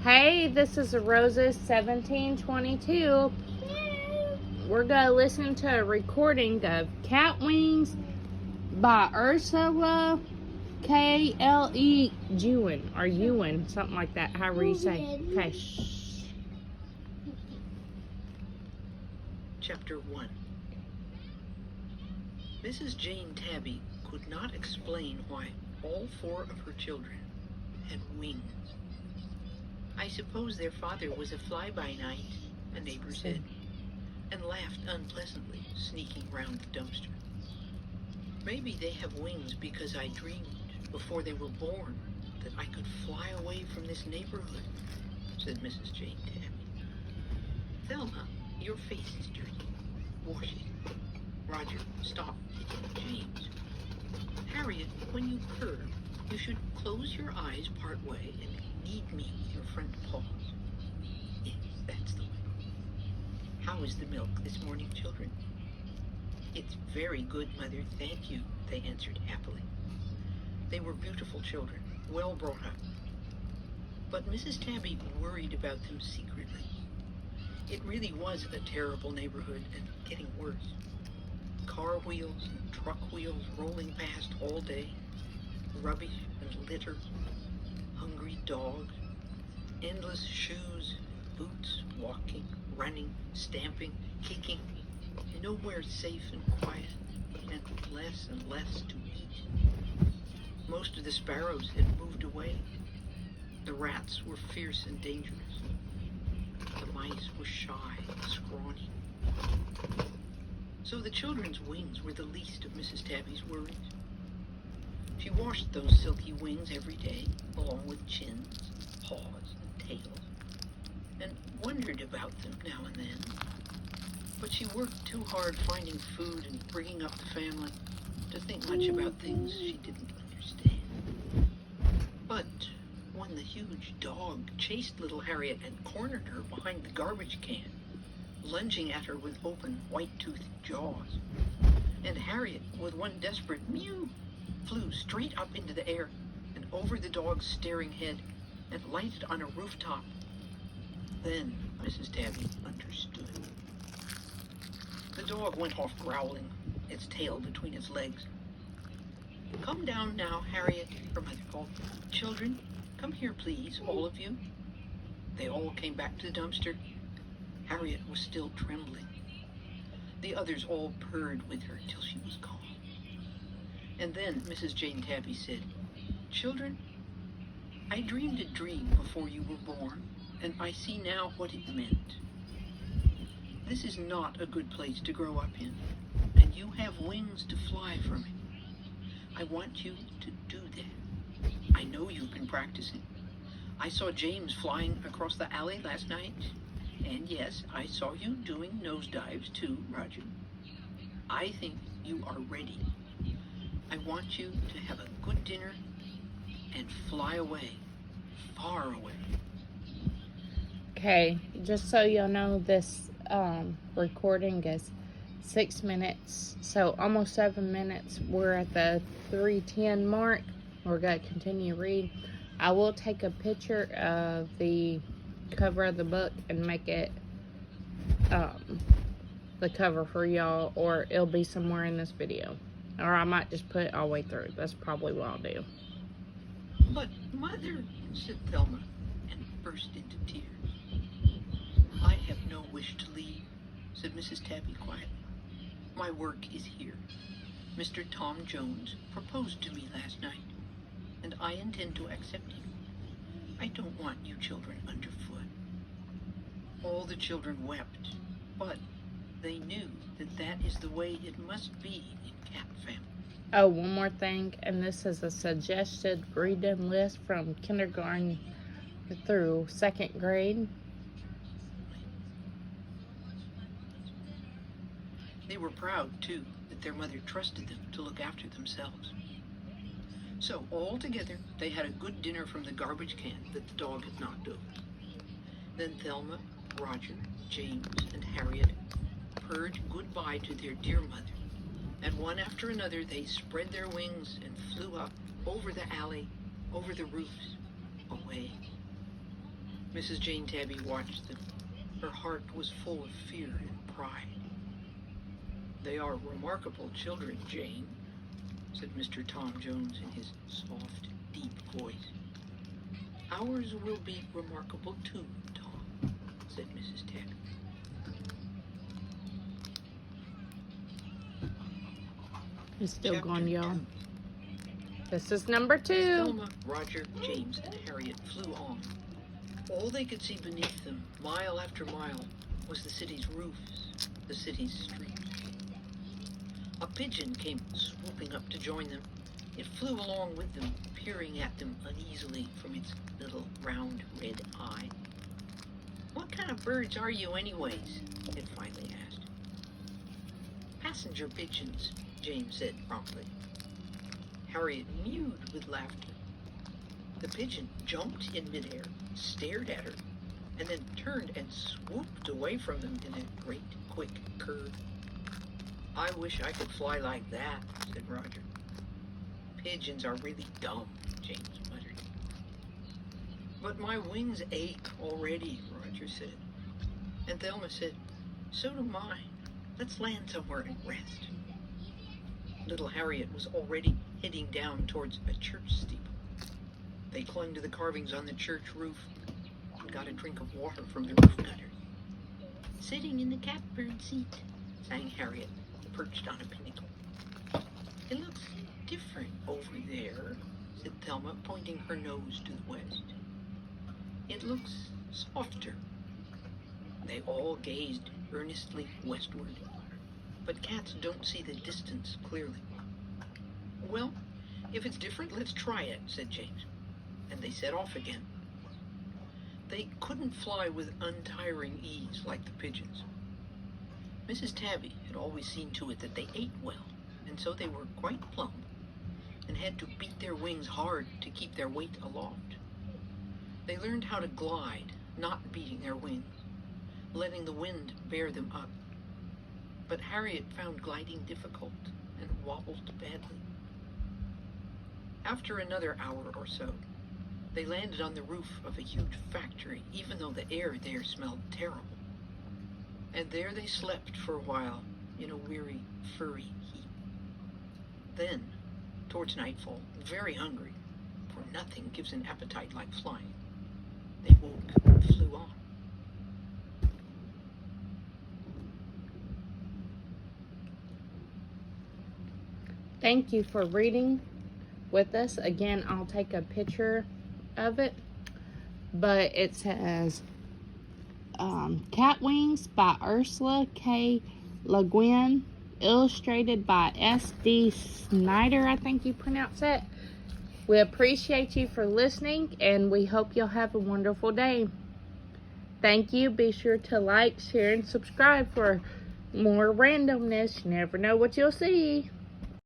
Hey, this is Rosa 1722. We're going to listen to a recording of Catwings by Ursula K.L.E. Guin, or Ewan, something like that, however you say. Okay, shh. Chapter 1. Mrs. Jane Tabby could not explain why all 4 of her children had wings. "I suppose their father was a fly-by-night," a neighbor said, and laughed unpleasantly, sneaking round the dumpster. "Maybe they have wings because I dreamed, before they were born, that I could fly away from this neighborhood," said Mrs. Jane Tabby. "Thelma, your face is dirty. Wash it. Roger, stop hitting James. Harriet, when you purr, you should close your eyes part way and knead me with your front paws. Yes, that's the way. How is the milk this morning, children?" "It's very good, Mother, thank you," they answered happily. They were beautiful children, well brought up. But Mrs. Tabby worried about them secretly. It really was a terrible neighborhood, and getting worse. Car wheels and truck wheels rolling past all day, rubbish and litter, hungry dogs, endless shoes, boots, walking, running, stamping, kicking, nowhere safe and quiet, and less to eat. Most of the sparrows had moved away. The rats were fierce and dangerous. The mice were shy and scrawny. So the children's wings were the least of Mrs. Tabby's worries. She washed those silky wings every day, along with chins, paws, and tails, and wondered about them now and then. But she worked too hard finding food and bringing up the family to think much about things she didn't understand. But when the huge dog chased little Harriet and cornered her behind the garbage can, lunging at her with open, white-toothed jaws, and Harriet, with one desperate mew, flew straight up into the air and over the dog's staring head and lighted on a rooftop, then Mrs. Tabby understood. The dog went off growling, its tail between its legs. "Come down now, Harriet," her mother called. "Children, come here, please, all of you." They all came back to the dumpster. Harriet was still trembling. The others all purred with her till she was gone. And then Mrs. Jane Tabby said, "Children, I dreamed a dream before you were born, and I see now what it meant. This is not a good place to grow up in, and you have wings to fly from it. I want you to do that. I know you've been practicing. I saw James flying across the alley last night, and yes, I saw you doing nosedives too, Roger. I think you are ready. I want you to have a good dinner and fly away, far away." Okay, just so y'all know, this recording is 6 minutes, so almost 7 minutes. We're at the 3:10 mark. We're going to continue read. I will take a picture of the cover of the book and make it the cover for y'all, or it'll be somewhere in this video, or I might just put it all the way through. That's probably what I'll do. "But, Mother," said Thelma, and burst into tears. "I have no wish to leave," said Mrs. Tabby quietly. "My work is here. Mr. Tom Jones proposed to me last night, and I intend to accept him. I don't want you children underfoot." All the children wept, but they knew that that is the way it must be in cat family. Oh, one more thing, and this is a suggested reading list from kindergarten through 2nd grade. They were proud, too, that their mother trusted them to look after themselves. So, all together, they had a good dinner from the garbage can that the dog had knocked over. Then Thelma, Roger, James, and Harriet purred goodbye to their dear mother, and one after another they spread their wings and flew up over the alley, over the roofs, away. Mrs. Jane Tabby watched them. Her heart was full of fear and pride. "They are remarkable children, Jane," said Mr. Tom Jones in his soft, deep voice. "Ours will be remarkable too, Tom," said Mrs. Tabby. It's still Chapter going, y'all. 2. This is number 2. Thelma, Roger, James, and Harriet flew on. All they could see beneath them, mile after mile, was the city's roofs, the city's streets. A pigeon came swooping up to join them. It flew along with them, peering at them uneasily from its little round red eye. "What kind of birds are you anyways?" it finally asked. "Passenger pigeons," James said promptly. Harriet mewed with laughter. The pigeon jumped in midair, stared at her, and then turned and swooped away from them in a great, quick curve. "I wish I could fly like that," said Roger. "Pigeons are really dumb," James muttered. "But my wings ache already," Roger said. And Thelma said, "So do mine. Let's land somewhere and rest." Little Harriet was already heading down towards a church steeple. They clung to the carvings on the church roof and got a drink of water from the roof gutters. "Sitting in the catbird seat," sang Harriet, perched on a pinnacle. "It looks different over there," said Thelma, pointing her nose to the west. "It looks softer." They all gazed earnestly westward, but cats don't see the distance clearly. "Well, if it's different, let's try it," said James, and they set off again. They couldn't fly with untiring ease like the pigeons. Mrs. Tabby had always seen to it that they ate well, and so they were quite plump, and had to beat their wings hard to keep their weight aloft. They learned how to glide, not beating their wings, letting the wind bear them up. But Harriet found gliding difficult and wobbled badly. After another hour or so, they landed on the roof of a huge factory, even though the air there smelled terrible. And there they slept for a while in a weary, furry heap. Then, towards nightfall, very hungry, for nothing gives an appetite like flying, they woke and flew on. Thank you for reading with us. Again, I'll take a picture of it. But it says Catwings by Ursula K. Le Guin, illustrated by S.D. Snyder, I think you pronounce it. We appreciate you for listening, and we hope you'll have a wonderful day. Thank you. Be sure to like, share, and subscribe for more randomness. You never know what you'll see.